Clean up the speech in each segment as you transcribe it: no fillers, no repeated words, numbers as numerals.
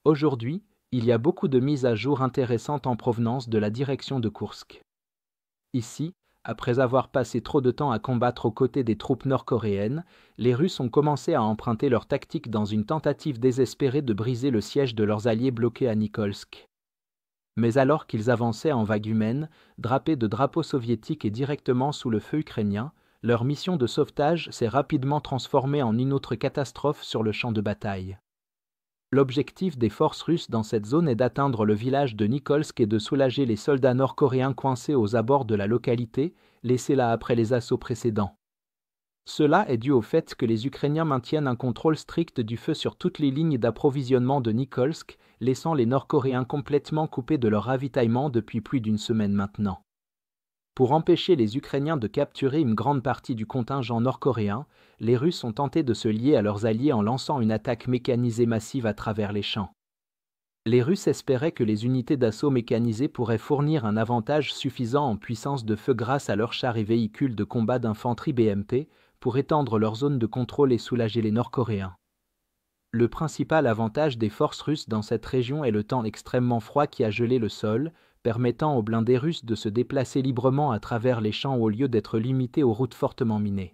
Aujourd'hui, il y a beaucoup de mises à jour intéressantes en provenance de la direction de Koursk. Ici, après avoir passé trop de temps à combattre aux côtés des troupes nord-coréennes, les Russes ont commencé à emprunter leur tactique dans une tentative désespérée de briser le siège de leurs alliés bloqués à Nikolsk. Mais alors qu'ils avançaient en vagues humaines, drapés de drapeaux soviétiques et directement sous le feu ukrainien, leur mission de sauvetage s'est rapidement transformée en une autre catastrophe sur le champ de bataille. L'objectif des forces russes dans cette zone est d'atteindre le village de Nikolsk et de soulager les soldats nord-coréens coincés aux abords de la localité, laissés là après les assauts précédents. Cela est dû au fait que les Ukrainiens maintiennent un contrôle strict du feu sur toutes les lignes d'approvisionnement de Nikolsk, laissant les Nord-Coréens complètement coupés de leur ravitaillement depuis plus d'une semaine maintenant. Pour empêcher les Ukrainiens de capturer une grande partie du contingent nord-coréen, les Russes ont tenté de se lier à leurs alliés en lançant une attaque mécanisée massive à travers les champs. Les Russes espéraient que les unités d'assaut mécanisées pourraient fournir un avantage suffisant en puissance de feu grâce à leurs chars et véhicules de combat d'infanterie BMP pour étendre leur zone de contrôle et soulager les Nord-Coréens. Le principal avantage des forces russes dans cette région est le temps extrêmement froid qui a gelé le sol, permettant aux blindés russes de se déplacer librement à travers les champs au lieu d'être limités aux routes fortement minées.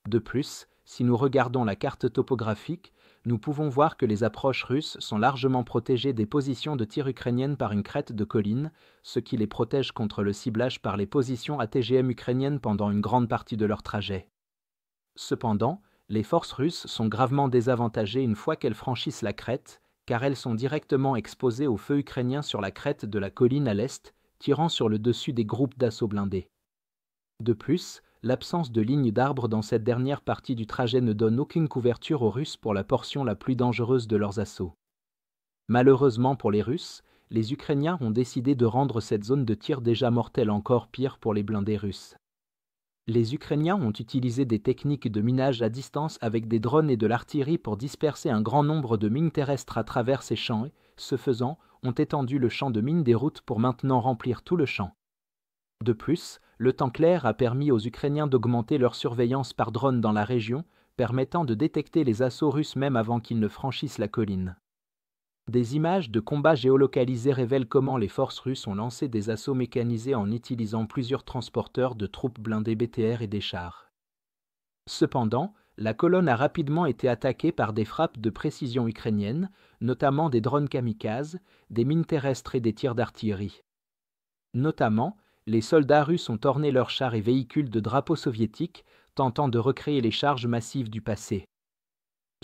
De plus, si nous regardons la carte topographique, nous pouvons voir que les approches russes sont largement protégées des positions de tir ukrainiennes par une crête de collines, ce qui les protège contre le ciblage par les positions ATGM ukrainiennes pendant une grande partie de leur trajet. Cependant, les forces russes sont gravement désavantagées une fois qu'elles franchissent la crête, car elles sont directement exposées au feu ukrainien sur la crête de la colline à l'est, tirant sur le dessus des groupes d'assaut blindés. De plus, l'absence de lignes d'arbres dans cette dernière partie du trajet ne donne aucune couverture aux Russes pour la portion la plus dangereuse de leurs assauts. Malheureusement pour les Russes, les Ukrainiens ont décidé de rendre cette zone de tir déjà mortelle encore pire pour les blindés russes. Les Ukrainiens ont utilisé des techniques de minage à distance avec des drones et de l'artillerie pour disperser un grand nombre de mines terrestres à travers ces champs et, ce faisant, ont étendu le champ de mines des routes pour maintenant remplir tout le champ. De plus, le temps clair a permis aux Ukrainiens d'augmenter leur surveillance par drone dans la région, permettant de détecter les assauts russes même avant qu'ils ne franchissent la colline. Des images de combats géolocalisés révèlent comment les forces russes ont lancé des assauts mécanisés en utilisant plusieurs transporteurs de troupes blindées BTR et des chars. Cependant, la colonne a rapidement été attaquée par des frappes de précision ukrainiennes, notamment des drones kamikazes, des mines terrestres et des tirs d'artillerie. Notamment, les soldats russes ont orné leurs chars et véhicules de drapeaux soviétiques, tentant de recréer les charges massives du passé.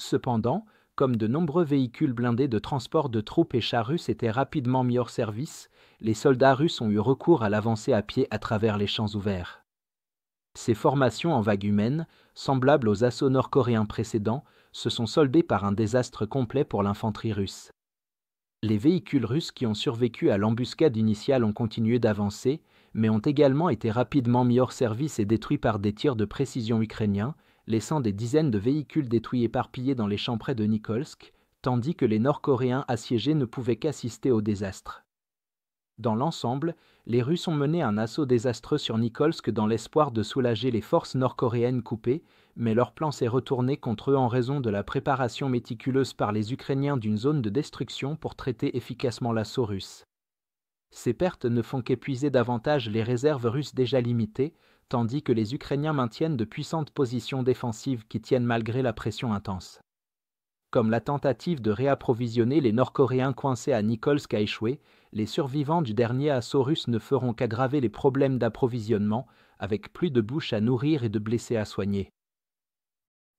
Cependant, comme de nombreux véhicules blindés de transport de troupes et chars russes étaient rapidement mis hors service, les soldats russes ont eu recours à l'avancée à pied à travers les champs ouverts. Ces formations en vagues humaines, semblables aux assauts nord-coréens précédents, se sont soldées par un désastre complet pour l'infanterie russe. Les véhicules russes qui ont survécu à l'embuscade initiale ont continué d'avancer, mais ont également été rapidement mis hors service et détruits par des tirs de précision ukrainiens, laissant des dizaines de véhicules détruits éparpillés dans les champs près de Nikolsk, tandis que les Nord-Coréens assiégés ne pouvaient qu'assister au désastre. Dans l'ensemble, les Russes ont mené un assaut désastreux sur Nikolsk dans l'espoir de soulager les forces nord-coréennes coupées, mais leur plan s'est retourné contre eux en raison de la préparation méticuleuse par les Ukrainiens d'une zone de destruction pour traiter efficacement l'assaut russe. Ces pertes ne font qu'épuiser davantage les réserves russes déjà limitées, tandis que les Ukrainiens maintiennent de puissantes positions défensives qui tiennent malgré la pression intense. Comme la tentative de réapprovisionner les Nord-Coréens coincés à Nikolsk a échoué, les survivants du dernier assaut russe ne feront qu'aggraver les problèmes d'approvisionnement, avec plus de bouches à nourrir et de blessés à soigner.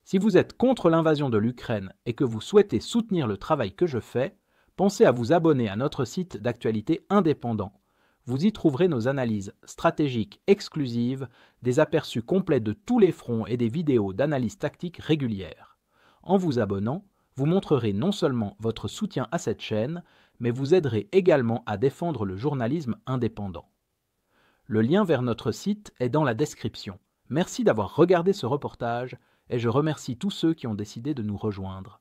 Si vous êtes contre l'invasion de l'Ukraine et que vous souhaitez soutenir le travail que je fais, pensez à vous abonner à notre site d'actualité indépendant. Vous y trouverez nos analyses stratégiques exclusives, des aperçus complets de tous les fronts et des vidéos d'analyse tactique régulières. En vous abonnant, vous montrerez non seulement votre soutien à cette chaîne, mais vous aiderez également à défendre le journalisme indépendant. Le lien vers notre site est dans la description. Merci d'avoir regardé ce reportage et je remercie tous ceux qui ont décidé de nous rejoindre.